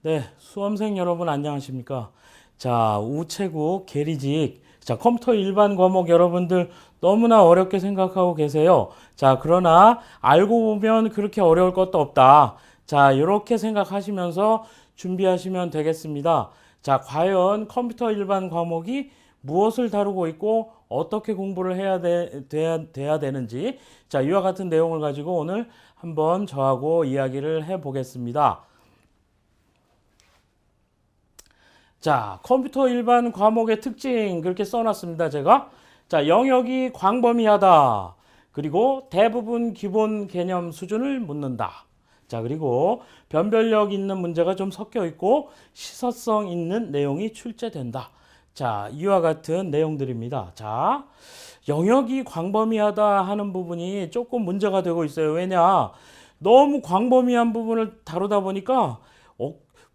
네, 수험생 여러분 안녕하십니까? 자, 우체국, 계리직, 자, 컴퓨터 일반 과목 여러분들 너무나 어렵게 생각하고 계세요. 자, 그러나 알고 보면 그렇게 어려울 것도 없다. 자, 이렇게 생각하시면서 준비하시면 되겠습니다. 자, 과연 컴퓨터 일반 과목이 무엇을 다루고 있고 어떻게 공부를 돼야 되는지, 자, 이와 같은 내용을 가지고 오늘 한번 저하고 이야기를 해 보겠습니다. 자, 컴퓨터 일반 과목의 특징 그렇게 써놨습니다, 제가. 자, 영역이 광범위하다. 그리고 대부분 기본 개념 수준을 묻는다. 자, 그리고 변별력 있는 문제가 좀 섞여 있고 시사성 있는 내용이 출제된다. 자, 이와 같은 내용들입니다. 자, 영역이 광범위하다 하는 부분이 조금 문제가 되고 있어요. 왜냐? 너무 광범위한 부분을 다루다 보니까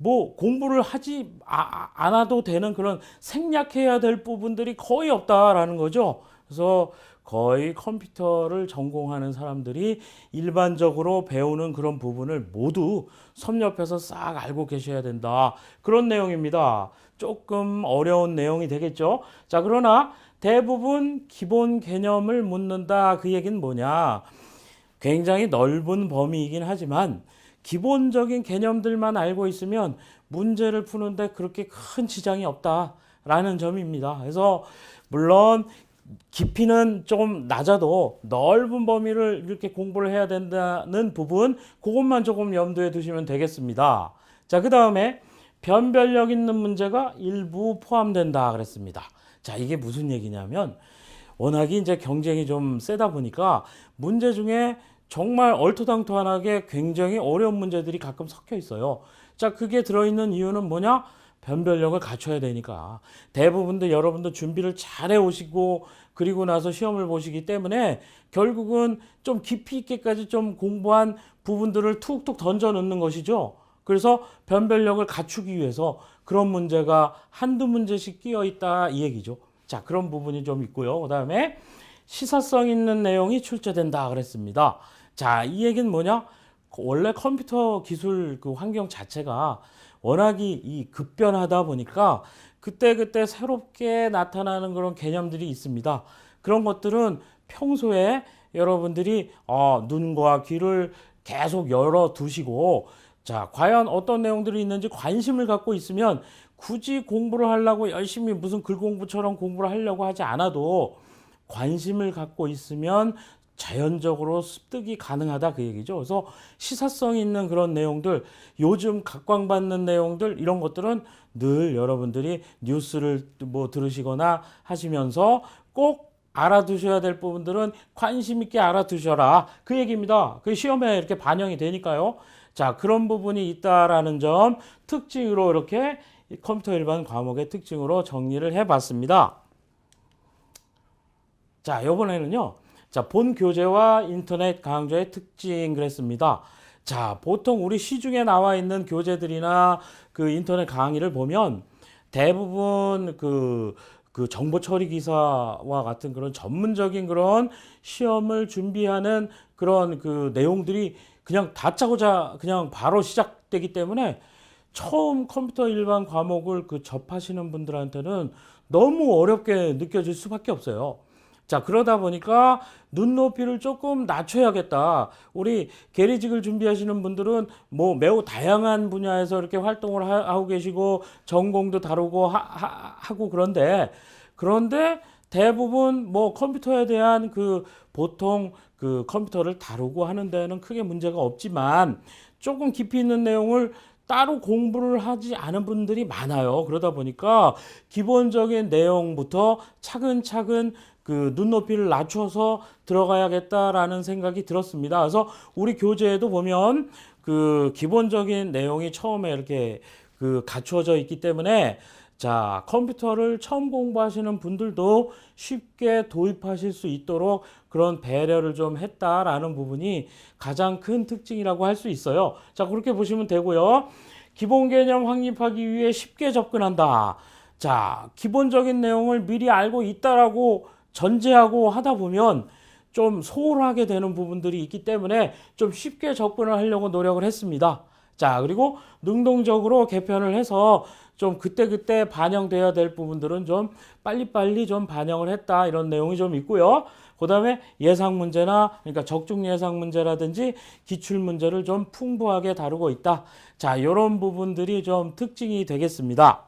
뭐 공부를 하지 않아도 되는 그런 생략해야 될 부분들이 거의 없다라는 거죠. 그래서 거의 컴퓨터를 전공하는 사람들이 일반적으로 배우는 그런 부분을 모두 섭렵해서 싹 알고 계셔야 된다. 그런 내용입니다. 조금 어려운 내용이 되겠죠. 자, 그러나 대부분 기본 개념을 묻는다. 그 얘기는 뭐냐? 굉장히 넓은 범위이긴 하지만 기본적인 개념들만 알고 있으면 문제를 푸는데 그렇게 큰 지장이 없다라는 점입니다. 그래서 물론 깊이는 좀 낮아도 넓은 범위를 이렇게 공부를 해야 된다는 부분, 그것만 조금 염두에 두시면 되겠습니다. 자, 그 다음에 변별력 있는 문제가 일부 포함된다 그랬습니다. 자, 이게 무슨 얘기냐면 워낙에 이제 경쟁이 좀 세다 보니까 문제 중에 정말 얼토당토하게 굉장히 어려운 문제들이 가끔 섞여 있어요. 자, 그게 들어있는 이유는 뭐냐? 변별력을 갖춰야 되니까. 대부분도 여러분도 준비를 잘 해오시고 그리고 나서 시험을 보시기 때문에 결국은 좀 깊이 있게까지 좀 공부한 부분들을 툭툭 던져 넣는 것이죠. 그래서 변별력을 갖추기 위해서 그런 문제가 한두 문제씩 끼어 있다 이 얘기죠. 자, 그런 부분이 좀 있고요. 그 다음에 시사성 있는 내용이 출제된다 그랬습니다. 자, 이 얘기는 뭐냐? 원래 컴퓨터 기술 그 환경 자체가 워낙이 이 급변하다 보니까 그때그때 새롭게 나타나는 그런 개념들이 있습니다. 그런 것들은 평소에 여러분들이 눈과 귀를 계속 열어 두시고, 자, 과연 어떤 내용들이 있는지 관심을 갖고 있으면 굳이 공부를 하려고 열심히 무슨 글공부처럼 공부를 하려고 하지 않아도 관심을 갖고 있으면 자연적으로 습득이 가능하다 그 얘기죠. 그래서 시사성 있는 그런 내용들, 요즘 각광받는 내용들 이런 것들은 늘 여러분들이 뉴스를 뭐 들으시거나 하시면서 꼭 알아두셔야 될 부분들은 관심 있게 알아두셔라 그 얘기입니다. 그 시험에 이렇게 반영이 되니까요. 자, 그런 부분이 있다라는 점 특징으로 이렇게 컴퓨터 일반 과목의 특징으로 정리를 해봤습니다. 자, 이번에는요. 자, 본 교재와 인터넷 강좌의 특징 그랬습니다. 자, 보통 우리 시중에 나와 있는 교재들이나 그 인터넷 강의를 보면 대부분 그 정보 처리 기사와 같은 그런 전문적인 그런 시험을 준비하는 그런 그 내용들이 그냥 다짜고짜 그냥 바로 시작되기 때문에 처음 컴퓨터 일반 과목을 그 접하시는 분들한테는 너무 어렵게 느껴질 수밖에 없어요. 자, 그러다 보니까 눈높이를 조금 낮춰야겠다. 우리 계리직을 준비하시는 분들은 뭐 매우 다양한 분야에서 이렇게 활동을 하고 계시고 전공도 다루고 하고 그런데 대부분 뭐 컴퓨터에 대한 그 보통 그 컴퓨터를 다루고 하는 데는 크게 문제가 없지만 조금 깊이 있는 내용을 따로 공부를 하지 않은 분들이 많아요. 그러다 보니까 기본적인 내용부터 차근차근 그 눈높이를 낮춰서 들어가야겠다라는 생각이 들었습니다. 그래서 우리 교재에도 보면 그 기본적인 내용이 처음에 이렇게 그 갖추어져 있기 때문에 자, 컴퓨터를 처음 공부하시는 분들도 쉽게 도입하실 수 있도록 그런 배려를 좀 했다라는 부분이 가장 큰 특징이라고 할 수 있어요. 자, 그렇게 보시면 되고요. 기본 개념 확립하기 위해 쉽게 접근한다. 자, 기본적인 내용을 미리 알고 있다라고 전제하고 하다 보면 좀 소홀하게 되는 부분들이 있기 때문에 좀 쉽게 접근을 하려고 노력을 했습니다. 자, 그리고 능동적으로 개편을 해서 좀 그때그때 반영돼야 될 부분들은 좀 빨리빨리 좀 반영을 했다. 이런 내용이 좀 있고요. 그 다음에 예상 문제나, 그러니까 적중 예상 문제라든지 기출 문제를 좀 풍부하게 다루고 있다. 자, 이런 부분들이 좀 특징이 되겠습니다.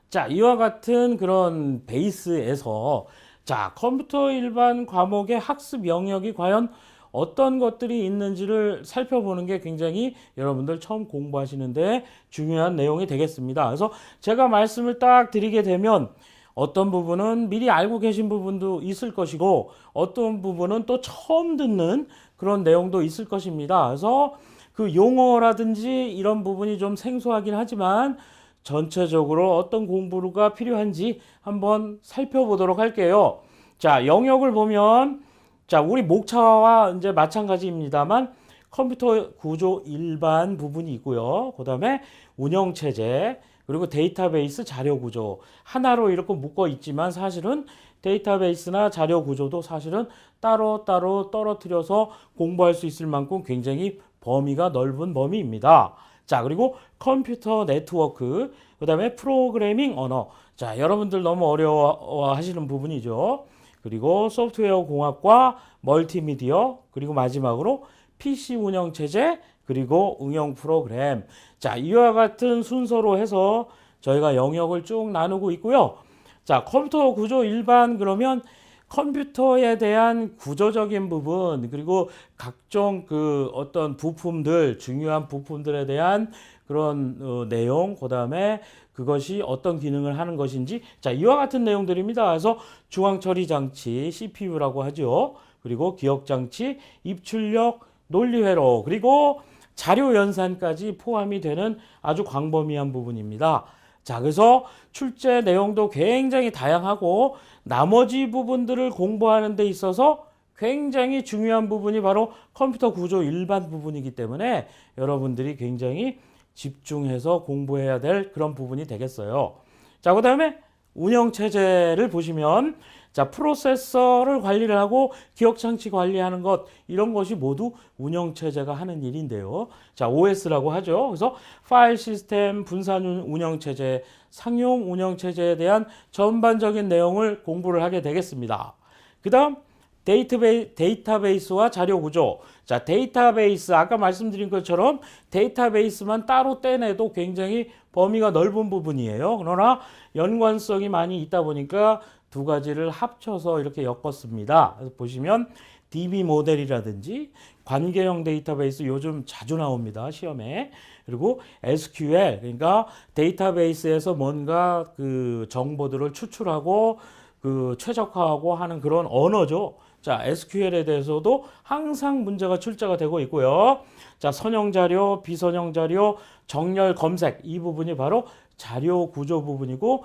자, 이와 같은 그런 베이스에서 자, 컴퓨터 일반 과목의 학습 영역이 과연 어떤 것들이 있는지를 살펴보는 게 굉장히 여러분들 처음 공부하시는데 중요한 내용이 되겠습니다. 그래서 제가 말씀을 딱 드리게 되면 어떤 부분은 미리 알고 계신 부분도 있을 것이고 어떤 부분은 또 처음 듣는 그런 내용도 있을 것입니다. 그래서 그 용어라든지 이런 부분이 좀 생소하긴 하지만 전체적으로 어떤 공부가 필요한지 한번 살펴보도록 할게요. 자, 영역을 보면 자, 우리 목차와 이제 마찬가지입니다만 컴퓨터 구조 일반 부분이 있고요. 그다음에 운영 체제, 그리고 데이터베이스 자료 구조 하나로 이렇게 묶어 있지만 사실은 데이터베이스나 자료 구조도 사실은 따로따로 떨어뜨려서 공부할 수 있을 만큼 굉장히 범위가 넓은 범위입니다. 자, 그리고 컴퓨터 네트워크, 그 다음에 프로그래밍 언어. 자, 여러분들 너무 어려워 하시는 부분이죠. 그리고 소프트웨어 공학과 멀티미디어, 그리고 마지막으로 PC 운영 체제, 그리고 응용 프로그램. 자, 이와 같은 순서로 해서 저희가 영역을 쭉 나누고 있고요. 자, 컴퓨터 구조 일반 그러면 컴퓨터에 대한 구조적인 부분, 그리고 각종 그 어떤 부품들, 중요한 부품들에 대한 그런 내용, 그 다음에 그것이 어떤 기능을 하는 것인지, 자, 이와 같은 내용들입니다. 그래서 중앙 처리 장치, CPU라고 하죠. 그리고 기억 장치, 입출력, 논리 회로, 그리고 자료 연산까지 포함이 되는 아주 광범위한 부분입니다. 자, 그래서 출제 내용도 굉장히 다양하고 나머지 부분들을 공부하는 데 있어서 굉장히 중요한 부분이 바로 컴퓨터 구조 일반 부분이기 때문에 여러분들이 굉장히 집중해서 공부해야 될 그런 부분이 되겠어요. 자, 그 다음에 운영체제를 보시면 자, 프로세서를 관리를 하고 기억장치 관리하는 것, 이런 것이 모두 운영체제가 하는 일인데요. 자, OS라고 하죠. 그래서 파일 시스템, 분산 운영체제, 상용 운영체제에 대한 전반적인 내용을 공부를 하게 되겠습니다. 그 다음 데이터베이스와 자료 구조. 자, 데이터베이스 아까 말씀드린 것처럼 데이터베이스만 따로 떼내도 굉장히 범위가 넓은 부분이에요. 그러나 연관성이 많이 있다 보니까 두 가지를 합쳐서 이렇게 엮었습니다. 그래서 보시면 DB 모델이라든지 관계형 데이터베이스 요즘 자주 나옵니다. 시험에. 그리고 SQL, 그러니까 데이터베이스에서 뭔가 그 정보들을 추출하고 그 최적화하고 하는 그런 언어죠. 자, SQL에 대해서도 항상 문제가 출제가 되고 있고요. 자, 선형 자료, 비선형 자료, 정렬 검색, 이 부분이 바로 자료 구조 부분이고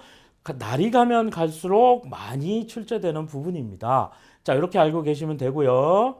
날이 가면 갈수록 많이 출제되는 부분입니다. 자, 이렇게 알고 계시면 되고요.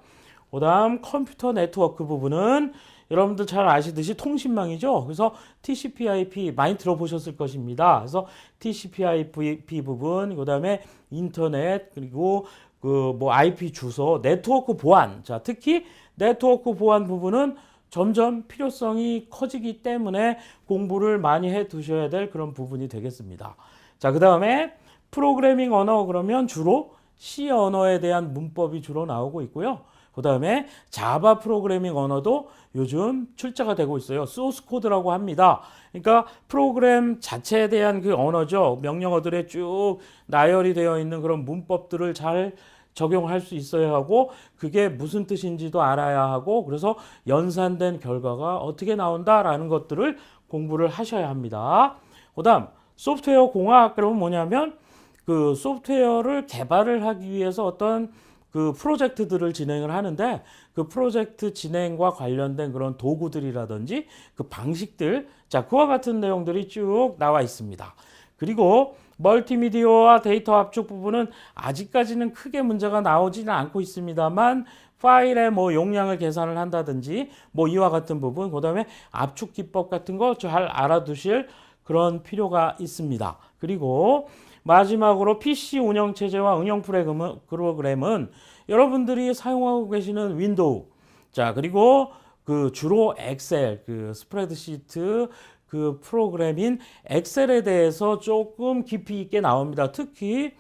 그 다음 컴퓨터 네트워크 부분은 여러분들 잘 아시듯이 통신망이죠. 그래서 TCP/IP 많이 들어보셨을 것입니다. 그래서 TCP/IP 부분, 그 다음에 인터넷, 그리고 그 뭐 IP 주소, 네트워크 보안. 자, 특히 네트워크 보안 부분은 점점 필요성이 커지기 때문에 공부를 많이 해 두셔야 될 그런 부분이 되겠습니다. 자, 그 다음에 프로그래밍 언어 그러면 주로 C 언어에 대한 문법이 주로 나오고 있고요. 그 다음에 자바 프로그래밍 언어도 요즘 출제가 되고 있어요. 소스 코드라고 합니다. 그러니까 프로그램 자체에 대한 그 언어죠. 명령어들에 쭉 나열이 되어 있는 그런 문법들을 잘 적용할 수 있어야 하고 그게 무슨 뜻인지도 알아야 하고 그래서 연산된 결과가 어떻게 나온다라는 것들을 공부를 하셔야 합니다. 그 다음 소프트웨어 공학 그러면 뭐냐면 그 소프트웨어를 개발을 하기 위해서 어떤 그 프로젝트들을 진행을 하는데 그 프로젝트 진행과 관련된 그런 도구들이라든지 그 방식들, 자, 그와 같은 내용들이 쭉 나와 있습니다. 그리고 멀티미디어와 데이터 압축 부분은 아직까지는 크게 문제가 나오지는 않고 있습니다만 파일의 뭐 용량을 계산을 한다든지 뭐 이와 같은 부분, 그 다음에 압축 기법 같은 거 잘 알아두실 그런 필요가 있습니다. 그리고 마지막으로 PC 운영체제와 응용 프로그램은 여러분들이 사용하고 계시는 윈도우, 자, 그리고 그 주로 엑셀, 그 스프레드시트 그 프로그램인 엑셀에 대해서 조금 깊이 있게 나옵니다. 특히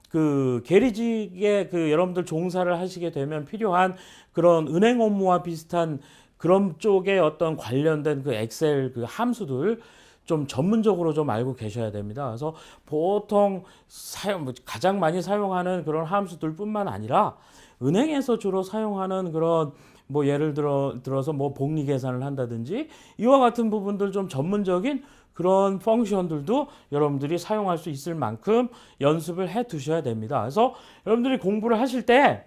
그 계리직에 그 여러분들 종사를 하시게 되면 필요한 그런 은행 업무와 비슷한 그런 쪽에 어떤 관련된 그 엑셀 그 함수들 좀 전문적으로 좀 알고 계셔야 됩니다. 그래서 보통 가장 많이 사용하는 그런 함수들뿐만 아니라 은행에서 주로 사용하는 그런 뭐 예를 들어서 뭐 복리 계산을 한다든지 이와 같은 부분들 좀 전문적인 그런 펑션들도 여러분들이 사용할 수 있을 만큼 연습을 해 두셔야 됩니다. 그래서 여러분들이 공부를 하실 때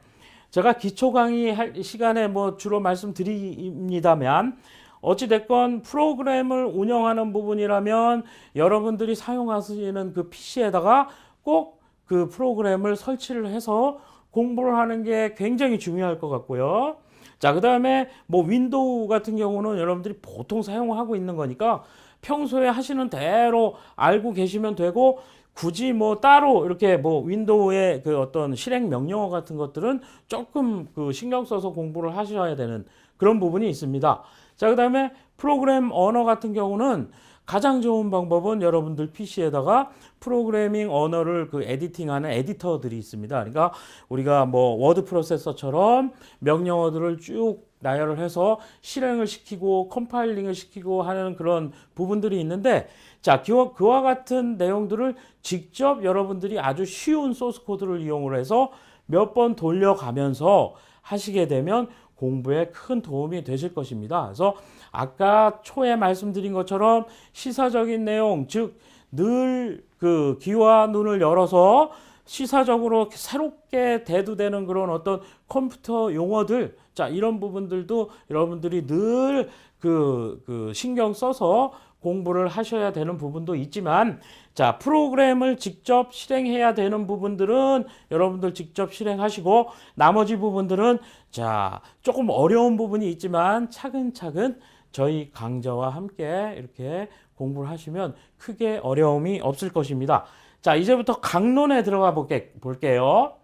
제가 기초 강의 할 시간에 뭐 주로 말씀드립니다만 어찌됐건 프로그램을 운영하는 부분이라면 여러분들이 사용하시는 그 PC에다가 꼭 그 프로그램을 설치를 해서 공부를 하는 게 굉장히 중요할 것 같고요. 자, 그 다음에 뭐 윈도우 같은 경우는 여러분들이 보통 사용하고 있는 거니까 평소에 하시는 대로 알고 계시면 되고 굳이 뭐 따로 이렇게 뭐 윈도우의 그 어떤 실행 명령어 같은 것들은 조금 그 신경 써서 공부를 하셔야 되는 그런 부분이 있습니다. 자, 그 다음에 프로그램 언어 같은 경우는 가장 좋은 방법은 여러분들 PC에다가 프로그래밍 언어를 그 에디팅하는 에디터들이 있습니다. 그러니까 우리가 뭐 워드 프로세서처럼 명령어들을 쭉 나열을 해서 실행을 시키고 컴파일링을 시키고 하는 그런 부분들이 있는데 자, 그와 같은 내용들을 직접 여러분들이 아주 쉬운 소스 코드를 이용을 해서 몇 번 돌려가면서 하시게 되면 공부에 큰 도움이 되실 것입니다. 그래서 아까 초에 말씀드린 것처럼 시사적인 내용, 즉 늘 그 귀와 눈을 열어서 시사적으로 새롭게 대두되는 그런 어떤 컴퓨터 용어들, 자, 이런 부분들도 여러분들이 늘 그 신경 써서 공부를 하셔야 되는 부분도 있지만, 자, 프로그램을 직접 실행해야 되는 부분들은 여러분들 직접 실행하시고, 나머지 부분들은 자, 조금 어려운 부분이 있지만 차근차근 저희 강좌와 함께 이렇게 공부를 하시면 크게 어려움이 없을 것입니다. 자, 이제부터 강론에 들어가 볼게요.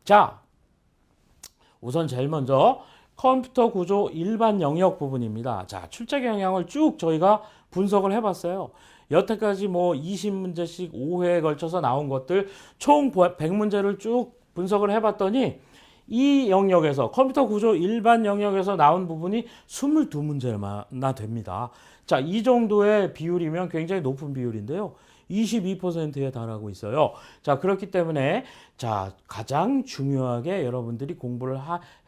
자, 우선 제일 먼저 컴퓨터 구조 일반 영역 부분입니다. 자, 출제 경향을 쭉 저희가 분석을 해봤어요. 여태까지 뭐 20문제씩 5회에 걸쳐서 나온 것들 총 100문제를 쭉 분석을 해봤더니 이 영역에서 컴퓨터 구조 일반 영역에서 나온 부분이 22문제나 됩니다. 자, 이 정도의 비율이면 굉장히 높은 비율인데요. 22%에 달하고 있어요. 자, 그렇기 때문에 자, 가장 중요하게 여러분들이 공부를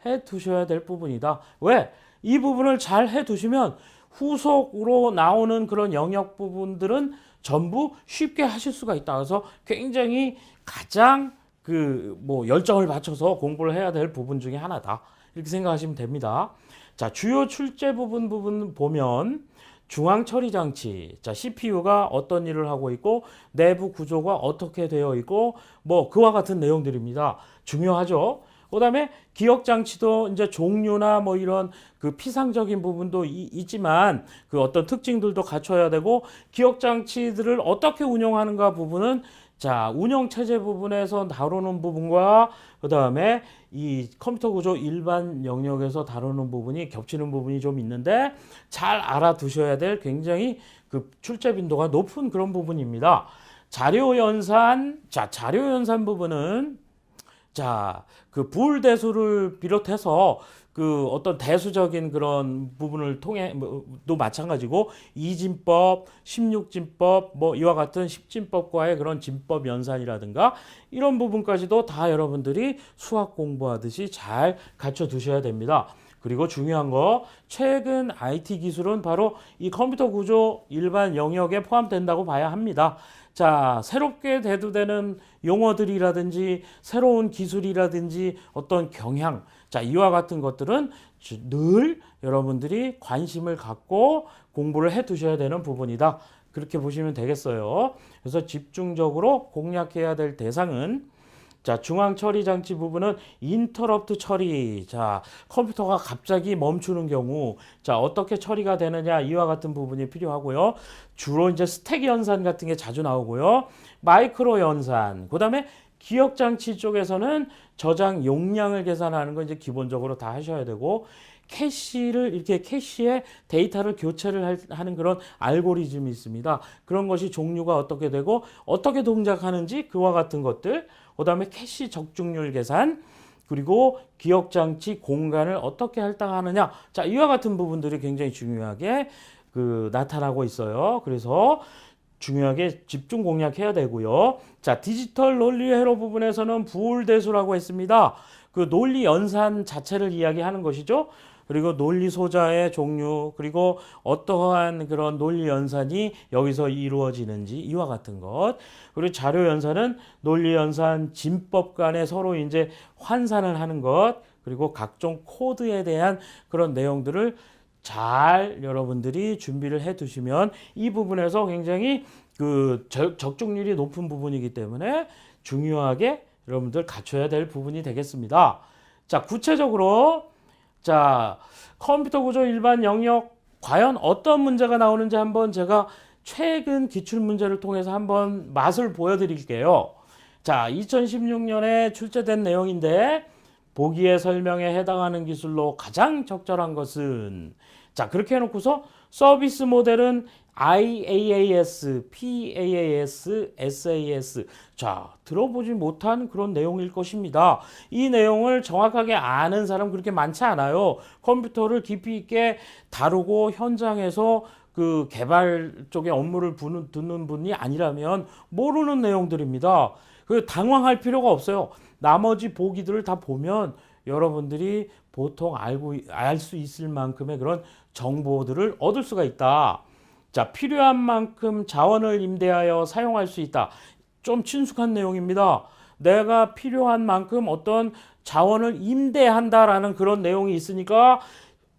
해 두셔야 될 부분이다. 왜? 이 부분을 잘 해 두시면 후속으로 나오는 그런 영역 부분들은 전부 쉽게 하실 수가 있다. 그래서 굉장히 가장 뭐 열정을 바쳐서 공부를 해야 될 부분 중에 하나다. 이렇게 생각하시면 됩니다. 자, 주요 출제 부분 보면 중앙 처리 장치, 자, CPU가 어떤 일을 하고 있고 내부 구조가 어떻게 되어 있고 뭐 그와 같은 내용들입니다. 중요하죠. 그다음에 기억 장치도 이제 종류나 뭐 이런 그 피상적인 부분도 있지만 그 어떤 특징들도 갖춰야 되고 기억 장치들을 어떻게 운영하는가 부분은 자, 운영 체제 부분에서 다루는 부분과 그다음에 이 컴퓨터 구조 일반 영역에서 다루는 부분이 겹치는 부분이 좀 있는데 잘 알아두셔야 될 굉장히 그 출제 빈도가 높은 그런 부분입니다. 자료 연산, 자, 자료 연산 부분은 자, 그 부울대수를 비롯해서 그 어떤 대수적인 그런 부분을 통해도 마찬가지고 이진법, 16진법 뭐 이와 같은 10진법과의 그런 진법 연산이라든가 이런 부분까지도 다 여러분들이 수학 공부하듯이 잘 갖춰 두셔야 됩니다. 그리고 중요한 거 최근 IT 기술은 바로 이 컴퓨터 구조 일반 영역에 포함된다고 봐야 합니다. 자, 새롭게 대두되는 용어들이라든지 새로운 기술이라든지 어떤 경향, 자, 이와 같은 것들은 늘 여러분들이 관심을 갖고 공부를 해 두셔야 되는 부분이다. 그렇게 보시면 되겠어요. 그래서 집중적으로 공략해야 될 대상은 자, 중앙 처리 장치 부분은 인터럽트 처리. 자, 컴퓨터가 갑자기 멈추는 경우, 자, 어떻게 처리가 되느냐, 이와 같은 부분이 필요하고요. 주로 이제 스택 연산 같은 게 자주 나오고요. 마이크로 연산. 그다음에 기억 장치 쪽에서는 저장 용량을 계산하는 거 이제 기본적으로 다 하셔야 되고, 캐시를 이렇게 캐시에 데이터를 교체를 하는 그런 알고리즘이 있습니다. 그런 것이 종류가 어떻게 되고 어떻게 동작하는지 그와 같은 것들, 그다음에 캐시 적중률 계산, 그리고 기억장치 공간을 어떻게 할당하느냐. 자, 이와 같은 부분들이 굉장히 중요하게 나타나고 있어요. 그래서 중요하게 집중 공략해야 되고요. 자, 디지털 논리 회로 부분에서는 부홀대수라고 했습니다. 그 논리 연산 자체를 이야기하는 것이죠. 그리고 논리 소자의 종류, 그리고 어떠한 그런 논리 연산이 여기서 이루어지는지 이와 같은 것. 그리고 자료 연산은 논리 연산, 진법 간에 서로 이제 환산을 하는 것, 그리고 각종 코드에 대한 그런 내용들을 잘 여러분들이 준비를 해 두시면 이 부분에서 굉장히 적중률이 높은 부분이기 때문에 중요하게 여러분들 갖춰야 될 부분이 되겠습니다. 자, 구체적으로 자, 컴퓨터 구조 일반 영역 과연 어떤 문제가 나오는지 한번 제가 최근 기출 문제를 통해서 한번 맛을 보여드릴게요. 자, 2016년에 출제된 내용인데 보기의 설명에 해당하는 기술로 가장 적절한 것은, 자, 그렇게 해놓고서 서비스 모델은 IaaS, PaaS, SaaS. 자, 들어보지 못한 그런 내용일 것입니다. 이 내용을 정확하게 아는 사람 그렇게 많지 않아요. 컴퓨터를 깊이 있게 다루고 현장에서 그 개발 쪽에 업무를 듣는 분이 아니라면 모르는 내용들입니다. 그 당황할 필요가 없어요. 나머지 보기들을 다 보면 여러분들이 보통 알 수 있을 만큼의 그런 정보들을 얻을 수가 있다. 자, 필요한 만큼 자원을 임대하여 사용할 수 있다. 좀 친숙한 내용입니다. 내가 필요한 만큼 어떤 자원을 임대한다라는 그런 내용이 있으니까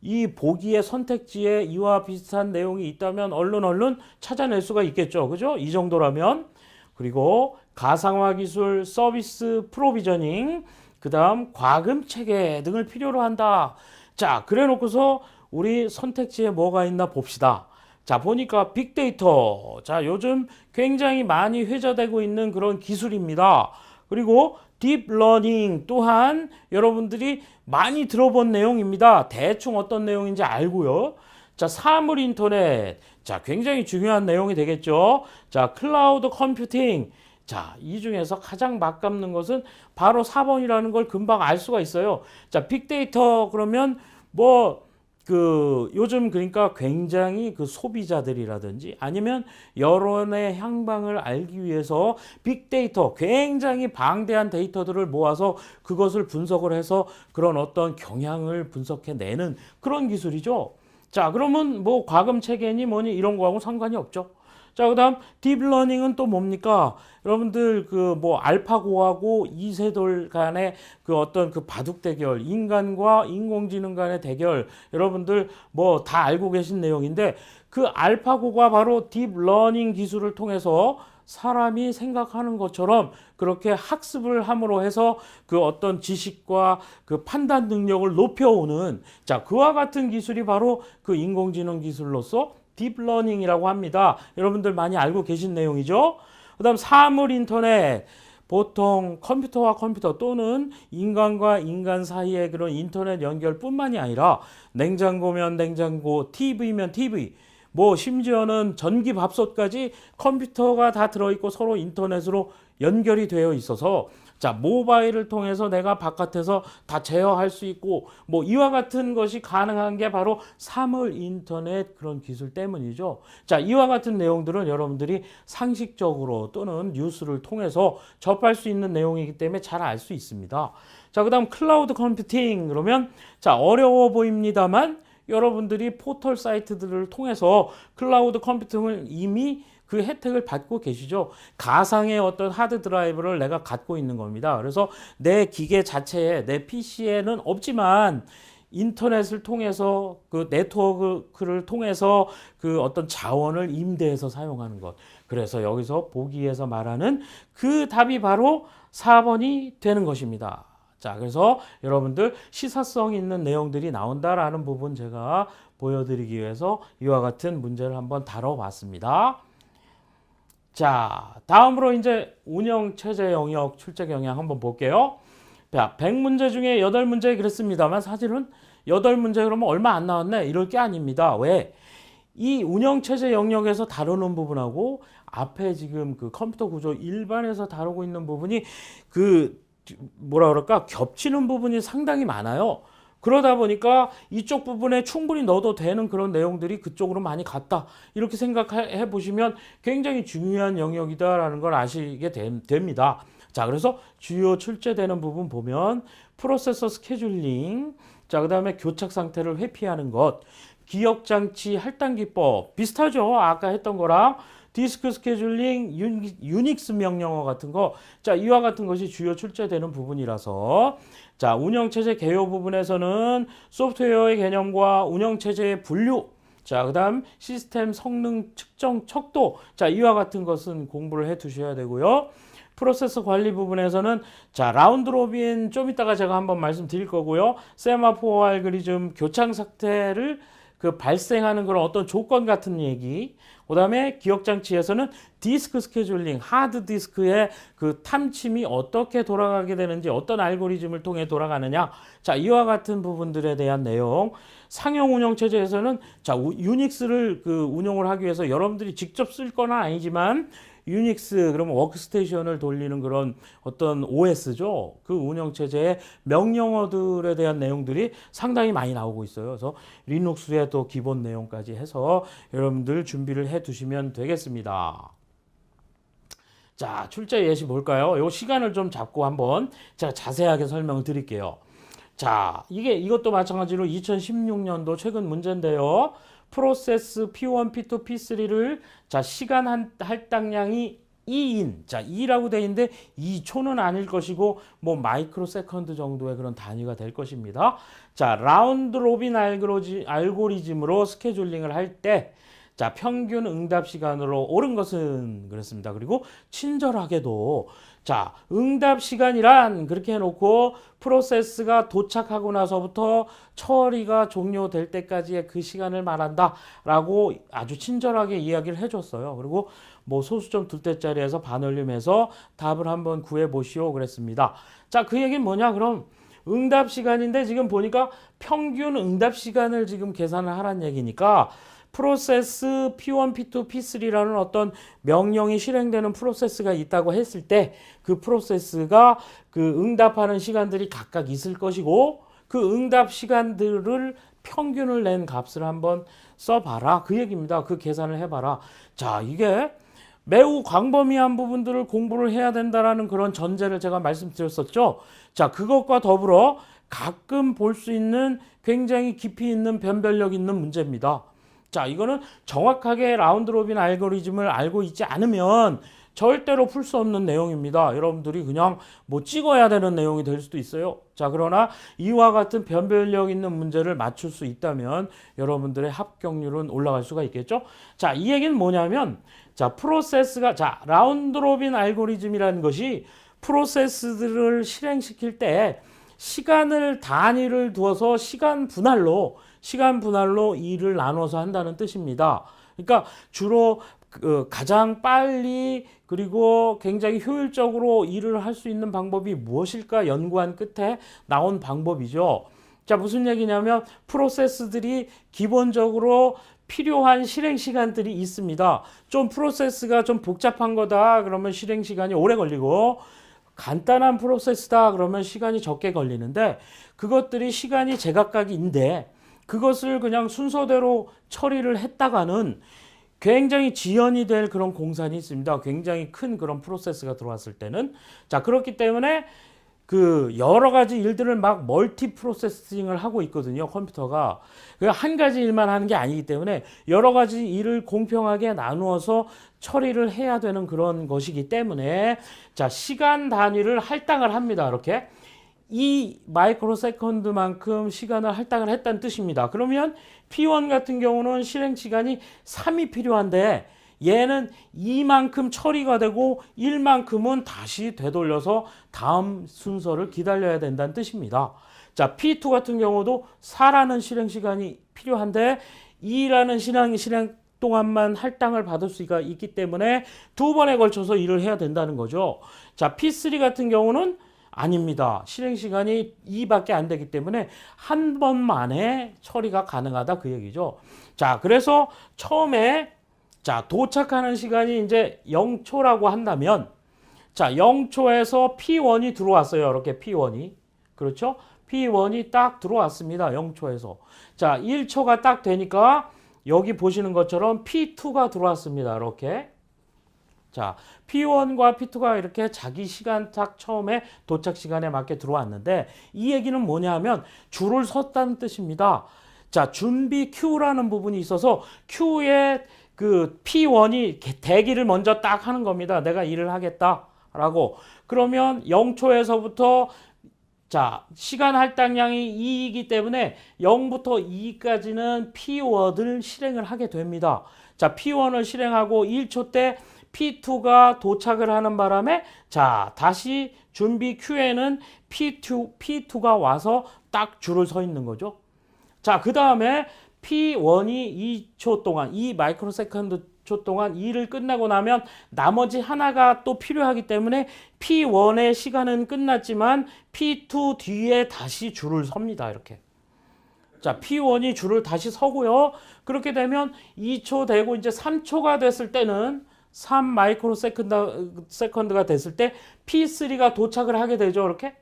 이 보기의 선택지에 이와 비슷한 내용이 있다면 얼른 찾아낼 수가 있겠죠. 그죠? 이 정도라면. 그리고 가상화 기술, 서비스 프로비저닝, 그 다음 과금 체계 등을 필요로 한다. 자, 그래 놓고서 우리 선택지에 뭐가 있나 봅시다. 자, 보니까 빅데이터. 자, 요즘 굉장히 많이 회자되고 있는 그런 기술입니다. 그리고 딥러닝 또한 여러분들이 많이 들어본 내용입니다. 대충 어떤 내용인지 알고요. 자, 사물 인터넷. 자, 굉장히 중요한 내용이 되겠죠. 자, 클라우드 컴퓨팅. 자, 이 중에서 가장 막감는 것은 바로 4번이라는 걸 금방 알 수가 있어요. 자, 빅데이터 그러면 요즘 그러니까 굉장히 소비자들이라든지 아니면 여론의 향방을 알기 위해서 빅데이터, 굉장히 방대한 데이터들을 모아서 그것을 분석을 해서 그런 어떤 경향을 분석해내는 그런 기술이죠. 자, 그러면 뭐 과금 체계니 뭐니 이런 거하고 상관이 없죠. 자, 그 다음 딥러닝은 또 뭡니까? 여러분들 알파고하고 이세돌 간의 어떤 바둑 대결, 인간과 인공지능 간의 대결, 여러분들 다 알고 계신 내용인데 그 알파고가 바로 딥러닝 기술을 통해서 사람이 생각하는 것처럼 그렇게 학습을 함으로 해서 그 어떤 지식과 그 판단 능력을 높여오는, 자, 그와 같은 기술이 바로 그 인공지능 기술로서 딥러닝이라고 합니다. 여러분들 많이 알고 계신 내용이죠. 그 다음 사물 인터넷. 보통 컴퓨터와 컴퓨터 또는 인간과 인간 사이의 그런 인터넷 연결뿐만이 아니라 냉장고면 냉장고, TV면 TV, 심지어는 전기밥솥까지 컴퓨터가 다 들어있고 서로 인터넷으로 연결이 되어 있어서, 자, 모바일을 통해서 내가 바깥에서 다 제어할 수 있고 이와 같은 것이 가능한 게 바로 사물 인터넷 그런 기술 때문이죠. 자, 이와 같은 내용들은 여러분들이 상식적으로 또는 뉴스를 통해서 접할 수 있는 내용이기 때문에 잘 알 수 있습니다. 자, 그 다음 클라우드 컴퓨팅. 그러면 자, 어려워 보입니다만 여러분들이 포털 사이트들을 통해서 클라우드 컴퓨팅을 이미 그 혜택을 받고 계시죠. 가상의 어떤 하드 드라이브를 내가 갖고 있는 겁니다. 그래서 내 기계 자체에, 내 PC에는 없지만 인터넷을 통해서 그 네트워크를 통해서 그 어떤 자원을 임대해서 사용하는 것. 그래서 여기서 보기에서 말하는 그 답이 바로 4번이 되는 것입니다. 자, 그래서 여러분들 시사성 있는 내용들이 나온다라는 부분 제가 보여드리기 위해서 이와 같은 문제를 한번 다뤄봤습니다. 자, 다음으로 이제 운영체제 영역 출제 경향 한번 볼게요. 자, 100문제 중에 8문제 그랬습니다만 사실은 8문제 그러면 얼마 안 나왔네. 이럴 게 아닙니다. 왜? 이 운영체제 영역에서 다루는 부분하고 앞에 지금 그 컴퓨터 구조 일반에서 다루고 있는 부분이 그 뭐라 그럴까? 겹치는 부분이 상당히 많아요. 그러다 보니까 이쪽 부분에 충분히 넣어도 되는 그런 내용들이 그쪽으로 많이 갔다. 이렇게 생각해 보시면 굉장히 중요한 영역이다라는 걸 아시게 됩니다. 자, 그래서 주요 출제되는 부분 보면 프로세서 스케줄링, 자, 그다음에 교착 상태를 회피하는 것, 기억 장치 할당 기법 비슷하죠. 아까 했던 거랑 디스크 스케줄링, 유닉스 명령어 같은 거. 자, 이와 같은 것이 주요 출제되는 부분이라서 자, 운영체제 개요 부분에서는 소프트웨어의 개념과 운영체제의 분류, 자, 그 다음 시스템 성능 측정 척도, 자, 이와 같은 것은 공부를 해 두셔야 되고요. 프로세서 관리 부분에서는 자, 라운드 로빈 좀 이따가 제가 한번 말씀드릴 거고요. 세마포 알고리즘 교착 상태를 그 발생하는 그런 어떤 조건 같은 얘기. 그다음에 기억 장치에서는 디스크 스케줄링, 하드 디스크의 그 탐침이 어떻게 돌아가게 되는지, 어떤 알고리즘을 통해 돌아가느냐. 자, 이와 같은 부분들에 대한 내용. 상용 운영 체제에서는 자, 유닉스를 그 운용을 하기 위해서 여러분들이 직접 쓸 건 아니지만 유닉스 그러면 워크스테이션을 돌리는 그런 어떤 OS죠. 그 운영체제의 명령어들에 대한 내용들이 상당히 많이 나오고 있어요. 그래서 리눅스의 또 기본 내용까지 해서 여러분들 준비를 해 두시면 되겠습니다. 자, 출제 예시 볼까요? 요 시간을 좀 잡고 한번 제가 자세하게 설명을 드릴게요. 자, 이것도 마찬가지로 2016년도 최근 문제인데요. 프로세스 P1, P2, P3를 자, 시간 할당량이 2인, 자, 2라고 되어 있는데 2초는 아닐 것이고 뭐 마이크로 세컨드 정도의 그런 단위가 될 것입니다. 자, 라운드 로빈 알고리즘으로 스케줄링을 할 때 자, 평균 응답 시간으로 옳은 것은 그랬습니다. 그리고 친절하게도 자, 응답 시간이란 그렇게 해놓고 프로세스가 도착하고 나서부터 처리가 종료될 때까지의 그 시간을 말한다 라고 아주 친절하게 이야기를 해줬어요. 그리고 뭐 소수점 둘 때짜리에서 반올림해서 답을 한번 구해보시오 그랬습니다. 자, 그 얘기는 뭐냐? 그럼 응답 시간인데 지금 보니까 평균 응답 시간을 지금 계산을 하란 얘기니까 프로세스 P1, P2, P3라는 어떤 명령이 실행되는 프로세스가 있다고 했을 때 그 프로세스가 그 응답하는 시간들이 각각 있을 것이고 그 응답 시간들을 평균을 낸 값을 한번 써봐라. 그 얘기입니다. 그 계산을 해봐라. 자, 이게 매우 광범위한 부분들을 공부를 해야 된다라는 그런 전제를 제가 말씀드렸었죠. 자, 그것과 더불어 가끔 볼 수 있는 굉장히 깊이 있는 변별력 있는 문제입니다. 자, 이거는 정확하게 라운드 로빈 알고리즘을 알고 있지 않으면 절대로 풀 수 없는 내용입니다. 여러분들이 그냥 뭐 찍어야 되는 내용이 될 수도 있어요. 자, 그러나 이와 같은 변별력 있는 문제를 맞출 수 있다면 여러분들의 합격률은 올라갈 수가 있겠죠. 자, 이 얘기는 뭐냐면 자, 프로세스가 자, 라운드 로빈 알고리즘이라는 것이 프로세스들을 실행시킬 때 시간을 단위를 두어서 시간 분할로 일을 나눠서 한다는 뜻입니다. 그러니까 주로 가장 빨리 그리고 굉장히 효율적으로 일을 할 수 있는 방법이 무엇일까 연구한 끝에 나온 방법이죠. 자, 무슨 얘기냐면 프로세스들이 기본적으로 필요한 실행 시간들이 있습니다. 좀 프로세스가 좀 복잡한 거다 그러면 실행 시간이 오래 걸리고 간단한 프로세스다 그러면 시간이 적게 걸리는데 그것들이 시간이 제각각인데 그것을 그냥 순서대로 처리를 했다가는 굉장히 지연이 될 그런 공산이 있습니다. 굉장히 큰 그런 프로세스가 들어왔을 때는. 자, 그렇기 때문에 그 여러 가지 일들을 막 멀티 프로세싱을 하고 있거든요. 컴퓨터가. 한 가지 일만 하는 게 아니기 때문에 여러 가지 일을 공평하게 나누어서 처리를 해야 되는 그런 것이기 때문에 자, 시간 단위를 할당을 합니다. 이렇게. 이 마이크로 세컨드만큼 시간을 할당을 했다는 뜻입니다. 그러면 P1 같은 경우는 실행 시간이 3이 필요한데 얘는 2만큼 처리가 되고 1만큼은 다시 되돌려서 다음 순서를 기다려야 된다는 뜻입니다. 자, P2 같은 경우도 4라는 실행 시간이 필요한데 2라는 실행 동안만 할당을 받을 수가 있기 때문에 두 번에 걸쳐서 일을 해야 된다는 거죠. 자, P3 같은 경우는 아닙니다. 실행 시간이 2밖에 안 되기 때문에 한 번 만에 처리가 가능하다 그 얘기죠. 자, 그래서 처음에 자, 도착하는 시간이 이제 0초라고 한다면 자, 0초에서 P1이 들어왔어요. 이렇게 P1이. 그렇죠? P1이 딱 들어왔습니다. 0초에서. 자, 1초가 딱 되니까 여기 보시는 것처럼 P2가 들어왔습니다. 이렇게. 자, P1과 P2가 이렇게 자기 시간 딱 처음에 도착 시간에 맞게 들어왔는데 이 얘기는 뭐냐 하면 줄을 섰다는 뜻입니다. 자, 준비 Q라는 부분이 있어서 Q에 그 P1이 대기를 먼저 딱 하는 겁니다. 내가 일을 하겠다라고. 그러면 0초에서부터 자, 시간 할당량이 2이기 때문에 0부터 2까지는 P1을 실행을 하게 됩니다. 자, P1을 실행하고 1초 때 P2가 도착을 하는 바람에 자, 다시 준비 Q에는 P2가 와서 딱 줄을 서 있는 거죠. 자, 그 다음에 P1이 2초 동안, 2 마이크로 세컨드 초 동안 일을 끝나고 나면 나머지 하나가 또 필요하기 때문에 P1의 시간은 끝났지만 P2 뒤에 다시 줄을 섭니다. 이렇게. 자, P1이 줄을 다시 서고요. 그렇게 되면 2초 되고 이제 3초가 됐을 때는 3 마이크로 세컨드가 됐을 때 P3가 도착을 하게 되죠. 이렇게.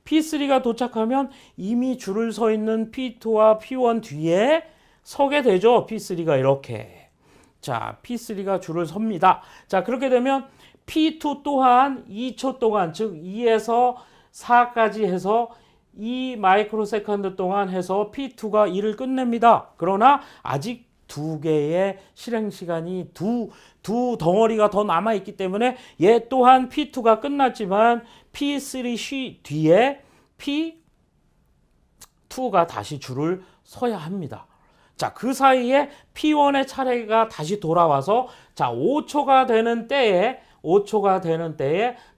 P3가 도착하면 이미 줄을 서 있는 P2와 P1 뒤에 서게 되죠. P3가 이렇게. 자, P3가 줄을 섭니다. 자, 그렇게 되면 P2 또한 2초 동안, 즉 2에서 4까지 해서 2 마이크로 세컨드 동안 해서 P2가 일을 끝냅니다. 그러나 아직 두 개의 실행 시간이 두 덩어리가 더 남아있기 때문에 얘 또한 P2가 끝났지만 P3 쉬 뒤에 P2가 다시 줄을 서야 합니다. 자, 그 사이에 P1의 차례가 다시 돌아와서 자, 5초가 되는 때에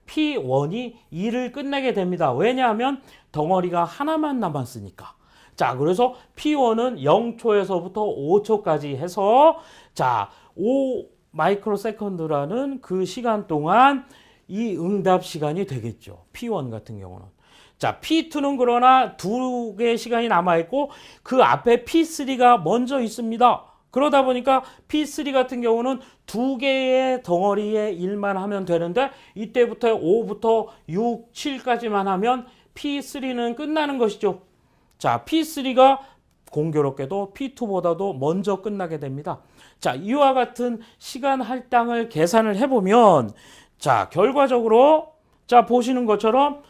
P1이 일을 끝내게 됩니다. 왜냐하면 덩어리가 하나만 남았으니까. 자, 그래서 P1은 0초에서부터 5초까지 해서 자, 5 마이크로 세컨드라는 그 시간 동안 이 응답 시간이 되겠죠. P1 같은 경우는. 자, P2는 그러나 두 개의 시간이 남아있고 그 앞에 P3가 먼저 있습니다. 그러다 보니까 P3 같은 경우는 두 개의 덩어리의 일만 하면 되는데 이때부터 5부터 6, 7까지만 하면 P3는 끝나는 것이죠. 자, P3가 공교롭게도 P2보다도 먼저 끝나게 됩니다. 자, 이와 같은 시간 할당을 계산을 해보면 자, 결과적으로 자, 보시는 것처럼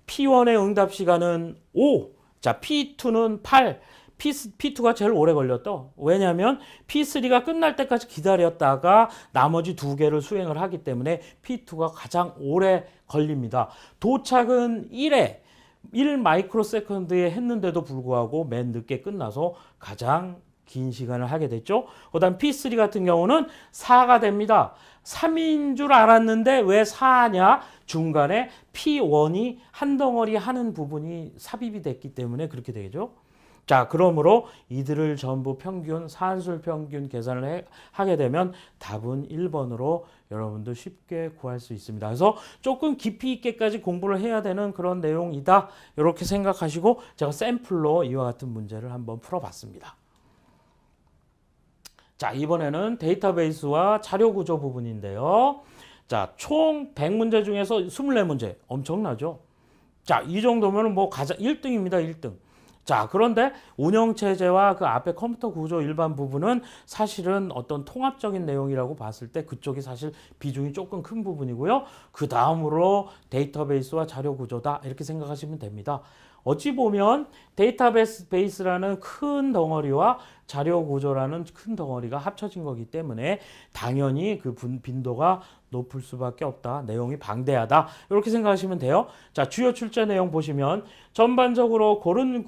P1의 응답 시간은 5, 자, P2는 8, P2가 제일 오래 걸렸다. 왜냐하면 P3가 끝날 때까지 기다렸다가 나머지 두 개를 수행을 하기 때문에 P2가 가장 오래 걸립니다. 도착은 1 마이크로 세컨드에 했는데도 불구하고 맨 늦게 끝나서 가장 긴 시간을 하게 됐죠. 그 다음 P3 같은 경우는 4가 됩니다. 3인 줄 알았는데 왜 4냐? 중간에 P1이 한 덩어리 하는 부분이 삽입이 됐기 때문에 그렇게 되죠. 자, 그러므로 이들을 전부 평균, 산술 평균 계산을 하게 되면 답은 1번으로 여러분도 쉽게 구할 수 있습니다. 그래서 조금 깊이 있게까지 공부를 해야 되는 그런 내용이다. 이렇게 생각하시고 제가 샘플로 이와 같은 문제를 한번 풀어봤습니다. 자, 이번에는 데이터베이스와 자료 구조 부분인데요. 자, 총 100문제 중에서 24문제. 엄청나죠? 자, 이 정도면 뭐 가장 1등입니다. 1등. 자, 그런데 운영체제와 그 앞에 컴퓨터 구조 일반 부분은 사실은 어떤 통합적인 내용이라고 봤을 때 그쪽이 사실 비중이 조금 큰 부분이고요. 그 다음으로 데이터베이스와 자료 구조다. 이렇게 생각하시면 됩니다. 어찌 보면 데이터베이스라는 큰 덩어리와 자료 구조라는 큰 덩어리가 합쳐진 거기 때문에 당연히 그 빈도가 높을 수밖에 없다. 내용이 방대하다. 이렇게 생각하시면 돼요. 자, 주요 출제 내용 보시면 전반적으로 고른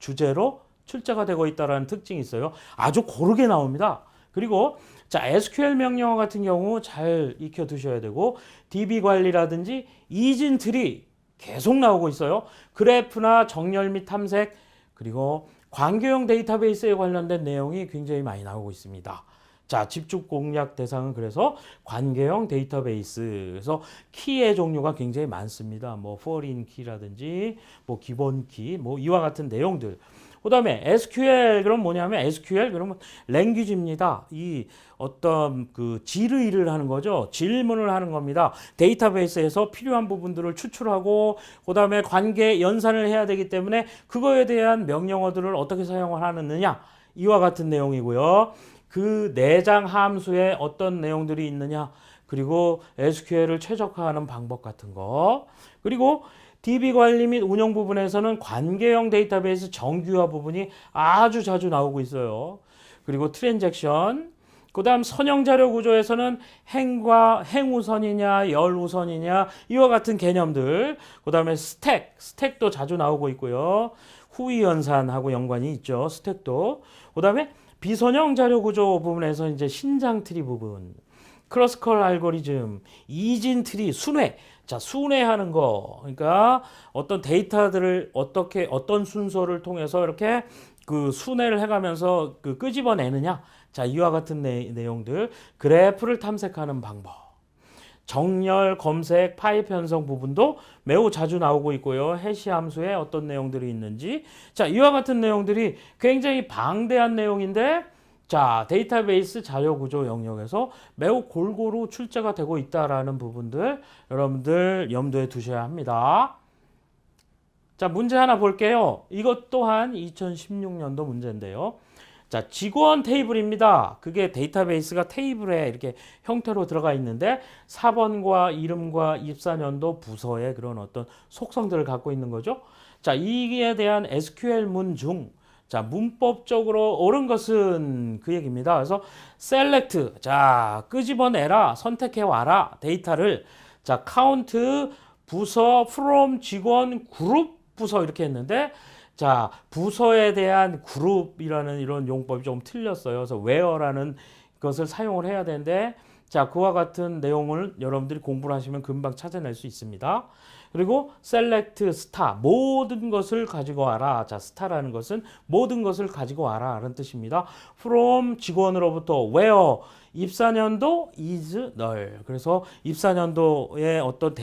주제로 출제가 되고 있다는 특징이 있어요. 아주 고르게 나옵니다. 그리고 자, SQL 명령어 같은 경우 잘 익혀 두셔야 되고 DB 관리라든지 이진 트리 계속 나오고 있어요. 그래프나 정렬 및 탐색 그리고 관계형 데이터베이스에 관련된 내용이 굉장히 많이 나오고 있습니다. 자, 집중 공략 대상은 그래서 관계형 데이터베이스. 그래서 키의 종류가 굉장히 많습니다. 뭐 foreign 키라든지 뭐 기본 키, 뭐 이와 같은 내용들. 그다음에 SQL 그럼 뭐냐면 SQL 그러면 랭귀지입니다. 이 어떤 그 질의를 하는 거죠. 질문을 하는 겁니다. 데이터베이스에서 필요한 부분들을 추출하고 그다음에 관계 연산을 해야 되기 때문에 그거에 대한 명령어들을 어떻게 사용을 하느냐. 이와 같은 내용이고요. 그 내장 함수에 어떤 내용들이 있느냐. 그리고 SQL을 최적화하는 방법 같은 거. 그리고 DB 관리 및 운영 부분에서는 관계형 데이터베이스 정규화 부분이 아주 자주 나오고 있어요. 그리고 트랜잭션, 그 다음 선형 자료 구조에서는 행우선이냐 열우선이냐 이와 같은 개념들, 그 다음에 스택도 자주 나오고 있고요. 후위 연산하고 연관이 있죠. 스택도. 그 다음에 비선형 자료 구조 부분에서 이제 신장 트리 부분, 크로스컬 알고리즘, 이진 트리, 순회. 자, 순회하는 거. 그러니까 어떤 데이터들을 어떻게 어떤 순서를 통해서 이렇게 그 순회를 해가면서 그 끄집어내느냐. 자, 이와 같은 내용들. 그래프를 탐색하는 방법. 정렬, 검색, 파일 편성 부분도 매우 자주 나오고 있고요. 해시 함수에 어떤 내용들이 있는지. 자, 이와 같은 내용들이 굉장히 방대한 내용인데 자, 데이터베이스 자료 구조 영역에서 매우 골고루 출제가 되고 있다라는 부분들 여러분들 염두에 두셔야 합니다. 자, 문제 하나 볼게요. 이것 또한 2016년도 문제인데요. 자, 직원 테이블입니다. 그게 데이터베이스가 테이블에 이렇게 형태로 들어가 있는데 4번과 이름과 입사년도 부서의 그런 어떤 속성들을 갖고 있는 거죠. 자, 이에 대한 SQL 문 중 자, 문법적으로 옳은 것은 그 얘기입니다. 그래서 select, 자, 끄집어내라, 선택해와라, 데이터를. 자, count, 부서, from, 직원, 그룹, 부서 이렇게 했는데 자, 부서에 대한 그룹이라는 이런 용법이 좀 틀렸어요. 그래서 where라는 것을 사용을 해야 되는데 자, 그와 같은 내용을 여러분들이 공부를 하시면 금방 찾아낼 수 있습니다. 그리고 select star, 모든 것을 가지고 와라. 자, star라는 것은 모든 것을 가지고 와라 라는 뜻입니다. from 직원으로부터 where 입사년도 is null. 그래서 입사년도에 어떤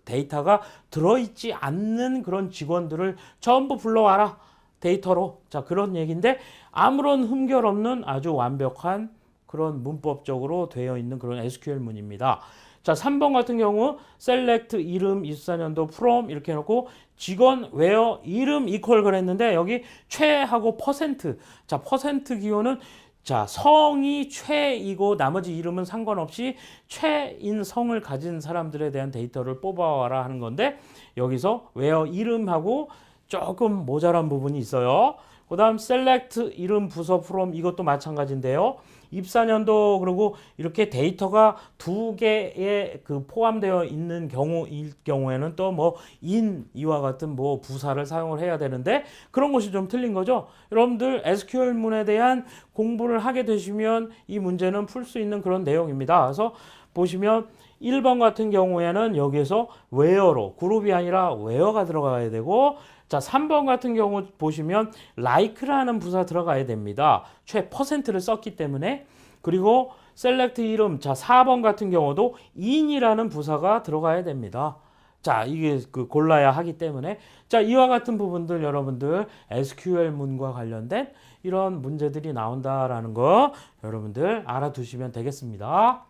데이터가 들어있지 않는 그런 직원들을 전부 불러와라. 데이터로. 자, 그런 얘기인데 아무런 흠결 없는 아주 완벽한 그런 문법적으로 되어 있는 그런 SQL 문입니다. 자, 3번 같은 경우 select 이름 24년도 from 이렇게 해놓고 직원 where 이름 equal 그랬는데 여기 최하고 퍼센트. 자, 퍼센트 기호는 자, 성이 최이고 나머지 이름은 상관없이 최인 성을 가진 사람들에 대한 데이터를 뽑아와라 하는 건데 여기서 where 이름하고 조금 모자란 부분이 있어요. 그 다음 select 이름 부서 from 이것도 마찬가지인데요. 입사년도 그리고 이렇게 데이터가 두 개에 그 포함되어 있는 경우일 경우에는 또 뭐 이와 같은 뭐 부사를 사용을 해야 되는데 그런 것이 좀 틀린 거죠. 여러분들 SQL문에 대한 공부를 하게 되시면 이 문제는 풀 수 있는 그런 내용입니다. 그래서 보시면 1번 같은 경우에는 여기에서 where로 그룹이 아니라 where가 들어가야 되고 자, 3번 같은 경우 보시면 like라는 부사 들어가야 됩니다. 최 퍼센트를 썼기 때문에. 그리고 select 이름. 자, 4번 같은 경우도 in이라는 부사가 들어가야 됩니다. 자, 이게 그 골라야 하기 때문에. 자, 이와 같은 부분들 여러분들 SQL 문과 관련된 이런 문제들이 나온다라는 거 여러분들 알아두시면 되겠습니다.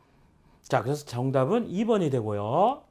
자, 그래서 정답은 2번이 되고요.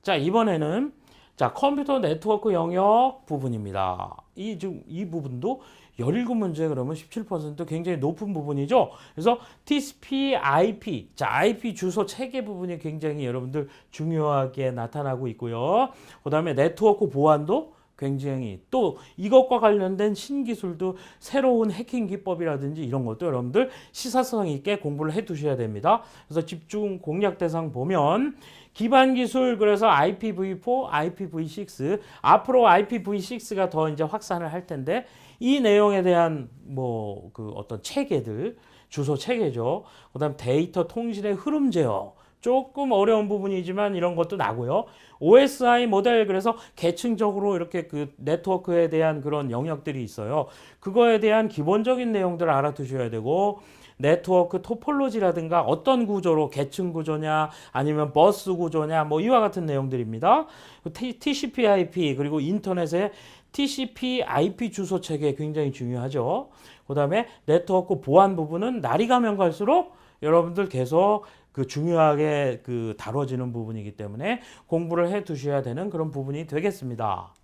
자, 이번에는 자, 컴퓨터 네트워크 영역 부분입니다. 이 부분도 17문제 그러면 17% 굉장히 높은 부분이죠. 그래서 TCP, IP, 자, IP 주소 체계 부분이 굉장히 여러분들 중요하게 나타나고 있고요. 그 다음에 네트워크 보안도 굉장히 또 이것과 관련된 신기술도 새로운 해킹 기법이라든지 이런 것도 여러분들 시사성 있게 공부를 해 두셔야 됩니다. 그래서 집중 공략 대상 보면 기반 기술 그래서 IPv4, IPv6 앞으로 IPv6가 더 이제 확산을 할 텐데 이 내용에 대한 뭐 그 어떤 체계들 주소 체계죠. 그다음 데이터 통신의 흐름 제어 조금 어려운 부분이지만 이런 것도 나고요. OSI 모델 그래서 계층적으로 이렇게 그 네트워크에 대한 그런 영역들이 있어요. 그거에 대한 기본적인 내용들을 알아두셔야 되고 네트워크 토폴로지라든가 어떤 구조로 계층 구조냐 아니면 버스 구조냐 뭐 이와 같은 내용들입니다. TCP/IP 그리고 인터넷의 TCP/IP 주소 체계 굉장히 중요하죠. 그다음에 네트워크 보안 부분은 날이 가면 갈수록 여러분들 계속 그 중요하게 그 다뤄지는 부분이기 때문에 공부를 해 두셔야 되는 그런 부분이 되겠습니다.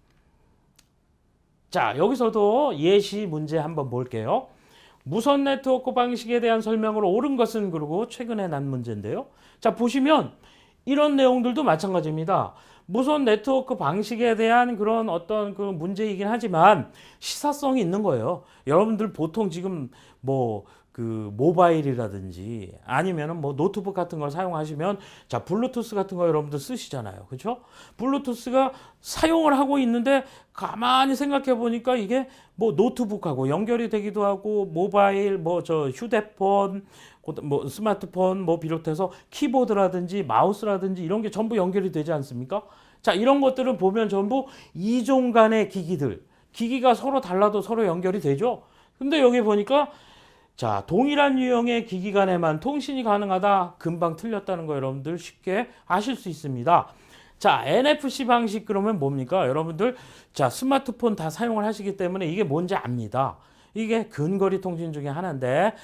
자, 여기서도 예시 문제 한번 볼게요. 무선 네트워크 방식에 대한 설명으로 옳은 것은 그리고 최근에 난 문제인데요. 자, 보시면 이런 내용들도 마찬가지입니다. 무선 네트워크 방식에 대한 그런 어떤 그 문제이긴 하지만 시사성이 있는 거예요. 여러분들 보통 지금 뭐 그 모바일이라든지 아니면은 뭐 노트북 같은 걸 사용하시면 자 블루투스 같은 거 여러분들 쓰시잖아요. 그렇죠? 블루투스가 사용을 하고 있는데 가만히 생각해 보니까 이게 뭐 노트북하고 연결이 되기도 하고 모바일 뭐 저 휴대폰 뭐 스마트폰 뭐 비롯해서 키보드라든지 마우스라든지 이런 게 전부 연결이 되지 않습니까? 자, 이런 것들은 보면 전부 이종 간의 기기들. 기기가 서로 달라도 서로 연결이 되죠. 근데 여기 보니까 자, 동일한 유형의 기기 간에만 통신이 가능하다. 금방 틀렸다는 거 여러분들 쉽게 아실 수 있습니다. 자, NFC 방식 그러면 뭡니까? 여러분들 자, 스마트폰 다 사용을 하시기 때문에 이게 뭔지 압니다. 이게 근거리 통신 중에 하나인데